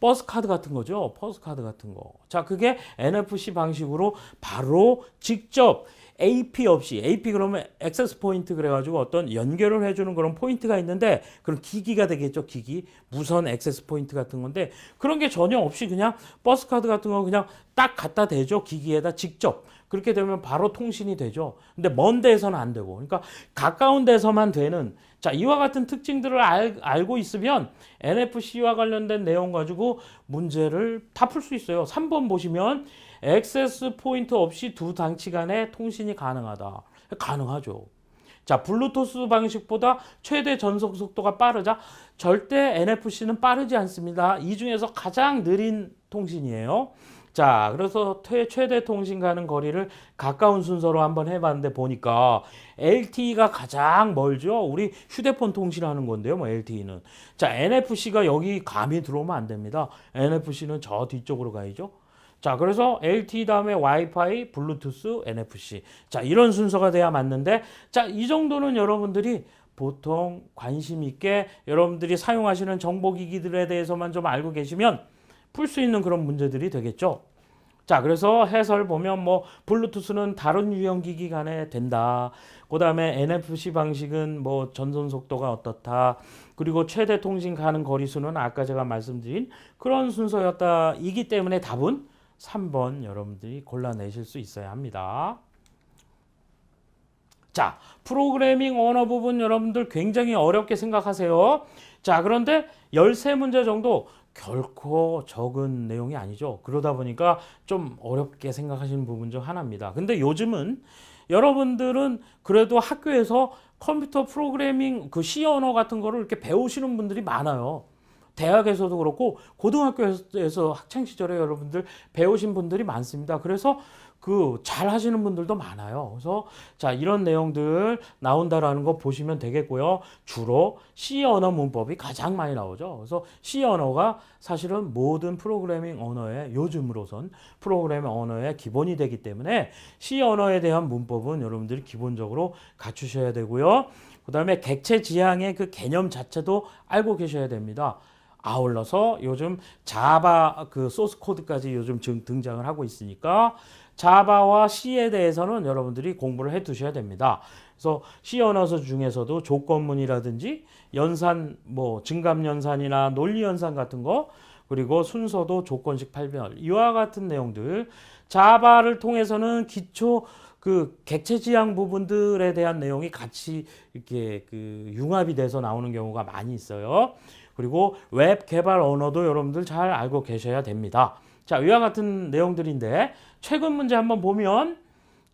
버스카드 같은 거죠. 버스카드 같은 거. 자, 그게 NFC 방식으로 바로 직접 AP 없이, AP 그러면 액세스 포인트 그래가지고 어떤 연결을 해주는 그런 포인트가 있는데 그런 기기가 되겠죠. 기기. 무선 액세스 포인트 같은 건데 그런 게 전혀 없이 그냥 버스카드 같은 거 그냥 딱 갖다 대죠. 기기에다 직접. 그렇게 되면 바로 통신이 되죠. 근데 먼 데에서는 안 되고. 그러니까 가까운 데서만 되는 자, 이와 같은 특징들을 알고 있으면 NFC와 관련된 내용 가지고 문제를 다 풀 수 있어요. 3번 보시면 액세스 포인트 없이 두 장치 간의 통신이 가능하다. 가능하죠. 자, 블루투스 방식보다 최대 전송 속도가 빠르자? 절대 NFC는 빠르지 않습니다. 이 중에서 가장 느린 통신이에요. 자, 그래서 최대 통신 가는 거리를 가까운 순서로 한번 해봤는데 보니까 LTE가 가장 멀죠. 우리 휴대폰 통신하는 건데요. 뭐 LTE는. 자, NFC가 여기 감이 들어오면 안 됩니다. NFC는 저 뒤쪽으로 가야죠. 자, 그래서 LTE 다음에 와이파이, 블루투스, NFC. 자, 이런 순서가 돼야 맞는데 자, 이 정도는 여러분들이 보통 관심 있게 여러분들이 사용하시는 정보기기들에 대해서만 좀 알고 계시면 풀 수 있는 그런 문제들이 되겠죠. 자, 그래서 해설 보면 뭐 블루투스는 다른 유형 기기 간에 된다. 그다음에 NFC 방식은 뭐 전송 속도가 어떻다. 그리고 최대 통신 가능 거리수는 아까 제가 말씀드린 그런 순서였다. 이기 때문에 답은 3번 여러분들이 골라내실 수 있어야 합니다. 자, 프로그래밍 언어 부분 여러분들 굉장히 어렵게 생각하세요. 자, 그런데 13문제 정도 결코 적은 내용이 아니죠. 그러다 보니까 좀 어렵게 생각하시는 부분 중 하나입니다. 근데 요즘은 여러분들은 그래도 학교에서 컴퓨터 프로그래밍 그 C 언어 같은 거를 이렇게 배우시는 분들이 많아요. 대학에서도 그렇고 고등학교에서 학창 시절에 여러분들 배우신 분들이 많습니다. 그래서 그 잘 하시는 분들도 많아요. 그래서 자, 이런 내용들 나온다라는 거 보시면 되겠고요. 주로 C 언어 문법이 가장 많이 나오죠. 그래서 C 언어가 사실은 모든 프로그래밍 언어의 요즘으로선 프로그래밍 언어의 기본이 되기 때문에 C 언어에 대한 문법은 여러분들이 기본적으로 갖추셔야 되고요. 그다음에 객체 지향의 그 개념 자체도 알고 계셔야 됩니다. 아울러서 요즘 자바 그 소스 코드까지 요즘 등장을 하고 있으니까 자바와 C에 대해서는 여러분들이 공부를 해 두셔야 됩니다. 그래서 C 언어 중에서도 조건문이라든지 연산 뭐 증감 연산이나 논리 연산 같은 거 그리고 순서도 조건식 판별 이와 같은 내용들 자바를 통해서는 기초 그 객체 지향 부분들에 대한 내용이 같이 이렇게 그 융합이 돼서 나오는 경우가 많이 있어요. 그리고 웹 개발 언어도 여러분들 잘 알고 계셔야 됩니다. 자, 위와 같은 내용들인데 최근 문제 한번 보면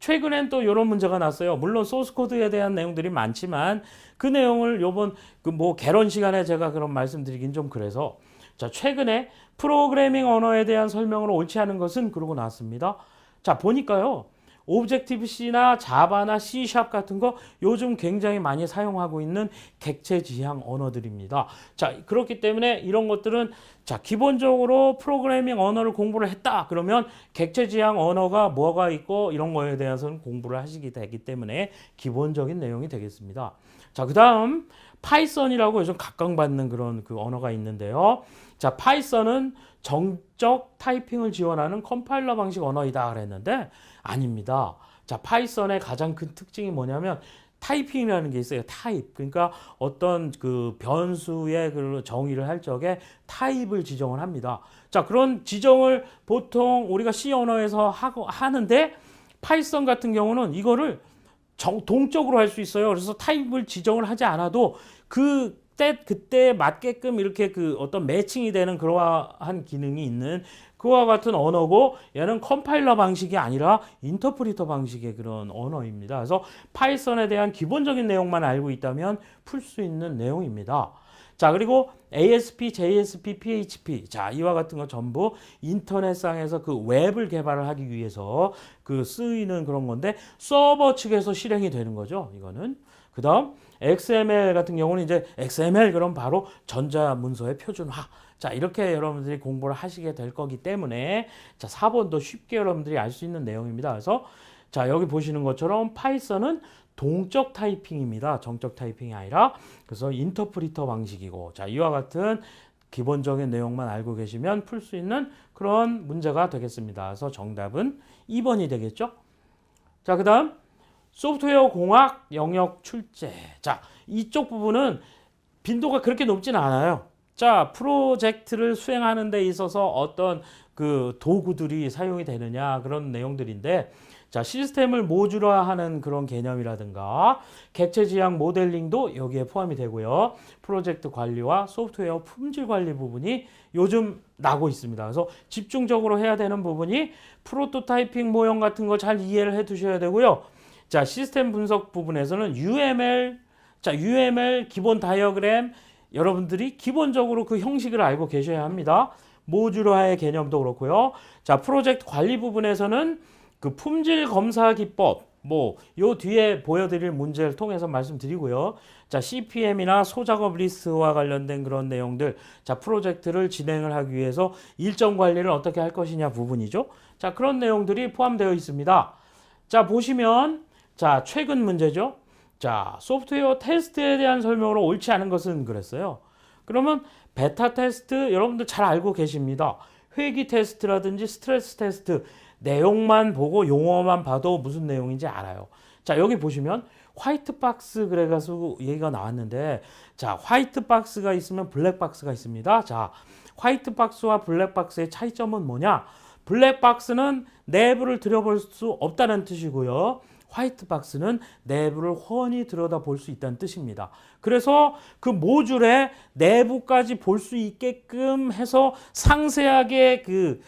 최근엔 또 이런 문제가 났어요. 물론 소스 코드에 대한 내용들이 많지만 그 내용을 요번 그 뭐 개론 시간에 제가 그런 말씀드리긴 좀 그래서 자, 최근에 프로그래밍 언어에 대한 설명으로 옳지 않은 것은 그러고 나왔습니다. 자, 보니까요. 오브젝티브-C나 자바나 C# 같은 거 요즘 굉장히 많이 사용하고 있는 객체 지향 언어들입니다. 자, 그렇기 때문에 이런 것들은 자, 기본적으로 프로그래밍 언어를 공부를 했다. 그러면 객체 지향 언어가 뭐가 있고 이런 거에 대해서는 공부를 하시게 되기 때문에 기본적인 내용이 되겠습니다. 자, 그다음 파이썬이라고 요즘 각광받는 그런 그 언어가 있는데요. 자, 파이썬은 정적 타이핑을 지원하는 컴파일러 방식 언어이다 그랬는데 아닙니다. 자, 파이썬의 가장 큰 특징이 뭐냐면 타이핑이라는 게 있어요. 타입. 그러니까 어떤 그 변수의 그 정의를 할 적에 타입을 지정을 합니다. 자, 그런 지정을 보통 우리가 C 언어에서 하는데 파이썬 같은 경우는 이거를 동적으로 할 수 있어요. 그래서 타입을 지정을 하지 않아도 그때 맞게끔 이렇게 그 어떤 매칭이 되는 그러한 기능이 있는 그와 같은 언어고 얘는 컴파일러 방식이 아니라 인터프리터 방식의 그런 언어입니다. 그래서 파이썬에 대한 기본적인 내용만 알고 있다면 풀 수 있는 내용입니다. 자, 그리고 ASP, JSP, PHP. 자, 이와 같은 거 전부 인터넷상에서 그 웹을 개발을 하기 위해서 그 쓰이는 그런 건데 서버 측에서 실행이 되는 거죠. 이거는. 그 다음 XML 같은 경우는 이제 XML 그럼 바로 전자문서의 표준화. 자, 이렇게 여러분들이 공부를 하시게 될 거기 때문에 자, 4번도 쉽게 여러분들이 알 수 있는 내용입니다. 그래서 자, 여기 보시는 것처럼 파이썬은 동적 타이핑입니다. 정적 타이핑이 아니라. 그래서 인터프리터 방식이고 자, 이와 같은 기본적인 내용만 알고 계시면 풀 수 있는 그런 문제가 되겠습니다. 그래서 정답은 2번이 되겠죠. 자, 그 다음 소프트웨어 공학 영역 출제. 자, 이쪽 부분은 빈도가 그렇게 높지는 않아요. 자, 프로젝트를 수행하는 데 있어서 어떤 그 도구들이 사용이 되느냐 그런 내용들인데 자, 시스템을 모듈화하는 그런 개념이라든가 객체 지향 모델링도 여기에 포함이 되고요. 프로젝트 관리와 소프트웨어 품질 관리 부분이 요즘 나고 있습니다. 그래서 집중적으로 해야 되는 부분이 프로토타이핑 모형 같은 거 잘 이해를 해 두셔야 되고요. 자, 시스템 분석 부분에서는 UML 기본 다이어그램 여러분들이 기본적으로 그 형식을 알고 계셔야 합니다. 모듈화의 개념도 그렇고요. 자, 프로젝트 관리 부분에서는 그 품질 검사 기법 요 뒤에 보여드릴 문제를 통해서 말씀드리고요. 자, CPM이나 소작업 리스트와 관련된 그런 내용들, 자, 프로젝트를 진행을 하기 위해서 일정 관리를 어떻게 할 것이냐 부분이죠. 자, 그런 내용들이 포함되어 있습니다. 자, 보시면 자, 최근 문제죠. 자, 소프트웨어 테스트에 대한 설명으로 옳지 않은 것은 그랬어요. 그러면 베타 테스트 여러분들 잘 알고 계십니다. 회기 테스트라든지 스트레스 테스트 내용만 보고 용어만 봐도 무슨 내용인지 알아요. 자, 여기 보시면 화이트 박스 그래가지고 얘기가 나왔는데 자, 화이트 박스가 있으면 블랙 박스가 있습니다. 자, 화이트 박스와 블랙 박스의 차이점은 뭐냐? 블랙 박스는 내부를 들여볼 수 없다는 뜻이고요. 화이트 박스는 내부를 훤히 들여다볼 수 있다는 뜻입니다. 그래서 그 모듈의 내부까지 볼 수 있게끔 해서 상세하게 그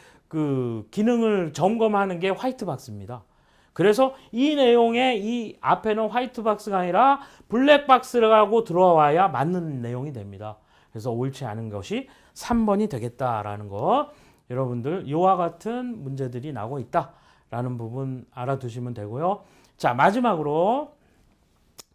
기능을 점검하는 게 화이트 박스입니다. 그래서 이 내용에 이 앞에는 화이트 박스가 아니라 블랙 박스라고 들어와야 맞는 내용이 됩니다. 그래서 옳지 않은 것이 3번이 되겠다라는 거 여러분들 이와 같은 문제들이 나오고 있다라는 부분 알아두시면 되고요. 자, 마지막으로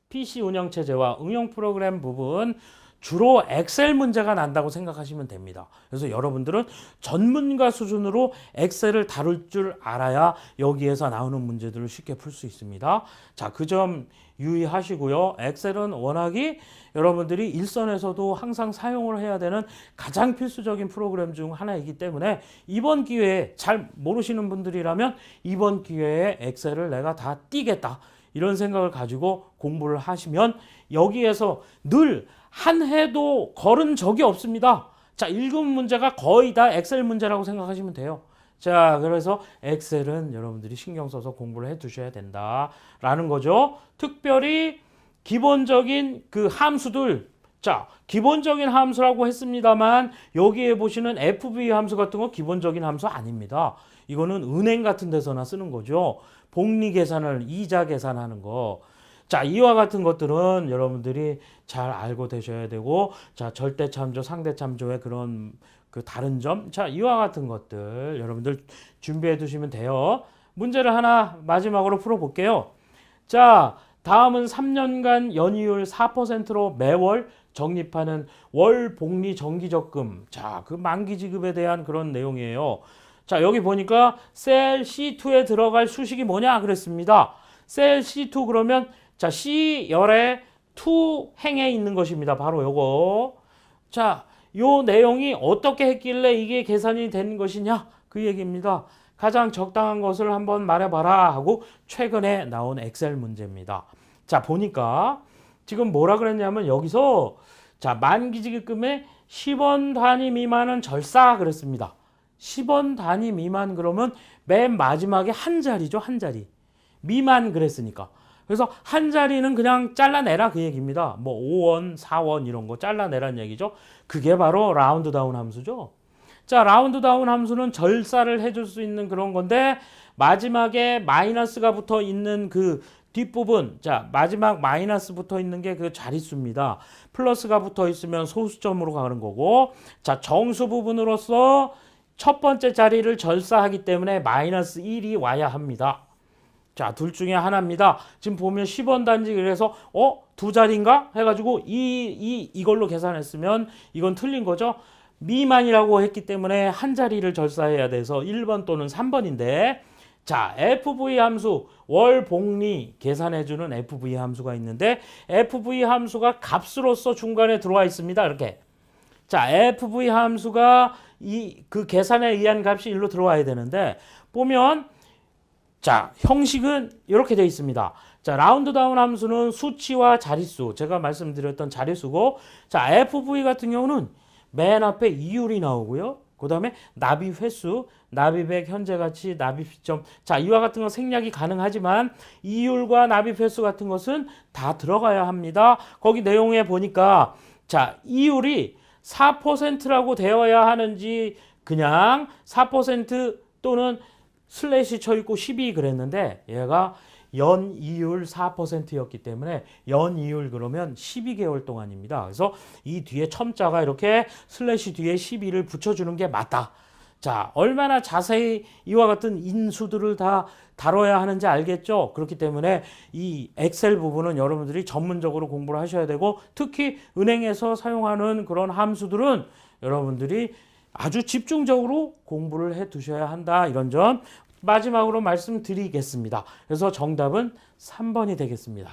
PC 운영체제와 응용 프로그램 부분 주로 엑셀 문제가 난다고 생각하시면 됩니다. 그래서 여러분들은 전문가 수준으로 엑셀을 다룰 줄 알아야 여기에서 나오는 문제들을 쉽게 풀 수 있습니다. 자, 그 점 유의하시고요. 엑셀은 워낙이 여러분들이 일선에서도 항상 사용을 해야 되는 가장 필수적인 프로그램 중 하나이기 때문에 이번 기회에 잘 모르시는 분들이라면 이번 기회에 엑셀을 내가 다 띄겠다. 이런 생각을 가지고 공부를 하시면 여기에서 늘 한 해도 걸은 적이 없습니다. 자, 1급 문제가 거의 다 엑셀 문제라고 생각하시면 돼요. 자, 그래서 엑셀은 여러분들이 신경 써서 공부를 해 두셔야 된다라는 거죠. 특별히 기본적인 그 함수들, 자, 기본적인 함수라고 했습니다만 여기에 보시는 FV 함수 같은 거 기본적인 함수 아닙니다. 이거는 은행 같은 데서나 쓰는 거죠. 복리 계산을 이자 계산하는 거. 자, 이와 같은 것들은 여러분들이 잘 알고 되셔야 되고, 자, 절대 참조, 상대 참조의 그런 그 다른 점, 자, 이와 같은 것들 여러분들 준비해 두시면 돼요. 문제를 하나 마지막으로 풀어볼게요. 자, 다음은 3년간 연이율 4%로 매월 적립하는 월 복리 정기적금. 자, 그 만기 지급에 대한 그런 내용이에요. 자, 여기 보니까 셀 C2에 들어갈 수식이 뭐냐 그랬습니다. 셀 C2 그러면 자, C열의 2 행에 있는 것입니다. 바로 요거. 자, 요 내용이 어떻게 했길래 이게 계산이 된 것이냐 그 얘기입니다. 가장 적당한 것을 한번 말해봐라 하고 최근에 나온 엑셀 문제입니다. 자, 보니까 지금 뭐라 그랬냐면 여기서 자, 만기지급금의 10원 단위 미만은 절사 그랬습니다. 10원 단위 미만 그러면 맨 마지막에 한 자리죠, 한 자리. 미만 그랬으니까. 그래서 한 자리는 그냥 잘라내라 그 얘기입니다. 뭐 5원, 4원 이런 거 잘라내라는 얘기죠. 그게 바로 라운드 다운 함수죠. 자, 라운드 다운 함수는 절사를 해줄 수 있는 그런 건데 마지막에 마이너스가 붙어 있는 그 뒷부분, 자, 마지막 마이너스 붙어 있는 게 그 자릿수입니다. 플러스가 붙어 있으면 소수점으로 가는 거고, 자, 정수 부분으로서 첫 번째 자리를 절사하기 때문에 마이너스 1이 와야 합니다. 자, 둘 중에 하나입니다. 지금 보면 10원 단지 그래서 두 자리인가 해가지고 이걸로 계산했으면 이건 틀린 거죠. 미만이라고 했기 때문에 한 자리를 절사해야 돼서 1번 또는 3번인데, 자, FV 함수 월 복리 계산해주는 FV 함수가 있는데 FV 함수가 값으로서 중간에 들어와 있습니다. 이렇게. 자, FV 함수가 그 계산에 의한 값이 일로 들어와야 되는데 보면 자, 형식은 이렇게 되어 있습니다. 자, 라운드 다운 함수는 수치와 자릿수, 제가 말씀드렸던 자릿수고, 자, FV 같은 경우는 맨 앞에 이율이 나오고요. 그 다음에 납입 횟수, 납입액, 현재가치, 납입 시점. 자, 이와 같은 건 생략이 가능하지만 이율과 납입 횟수 같은 것은 다 들어가야 합니다. 거기 내용에 보니까 자, 이율이 4%라고 되어야 하는지 그냥 4% 또는 슬래시 쳐있고 12 그랬는데 얘가 연이율 4%였기 때문에 연이율 그러면 12개월 동안입니다. 그래서 이 뒤에 첨자가 이렇게 슬래시 뒤에 12를 붙여주는 게 맞다. 자, 얼마나 자세히 이와 같은 인수들을 다 다뤄야 하는지 알겠죠? 그렇기 때문에 이 엑셀 부분은 여러분들이 전문적으로 공부를 하셔야 되고 특히 은행에서 사용하는 그런 함수들은 여러분들이 아주 집중적으로 공부를 해 두셔야 한다. 이런 점 마지막으로 말씀드리겠습니다. 그래서 정답은 3번이 되겠습니다.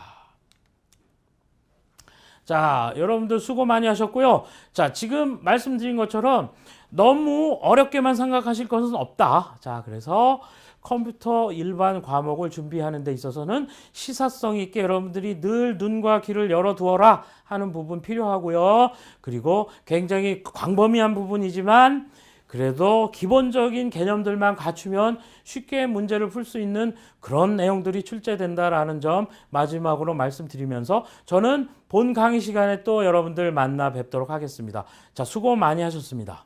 자, 여러분들 수고 많이 하셨고요. 자, 지금 말씀드린 것처럼 너무 어렵게만 생각하실 것은 없다. 자, 그래서 컴퓨터 일반 과목을 준비하는 데 있어서는 시사성 있게 여러분들이 늘 눈과 귀를 열어두어라 하는 부분 필요하고요. 그리고 굉장히 광범위한 부분이지만 그래도 기본적인 개념들만 갖추면 쉽게 문제를 풀 수 있는 그런 내용들이 출제된다라는 점 마지막으로 말씀드리면서 저는 본 강의 시간에 또 여러분들 만나 뵙도록 하겠습니다. 자, 수고 많이 하셨습니다.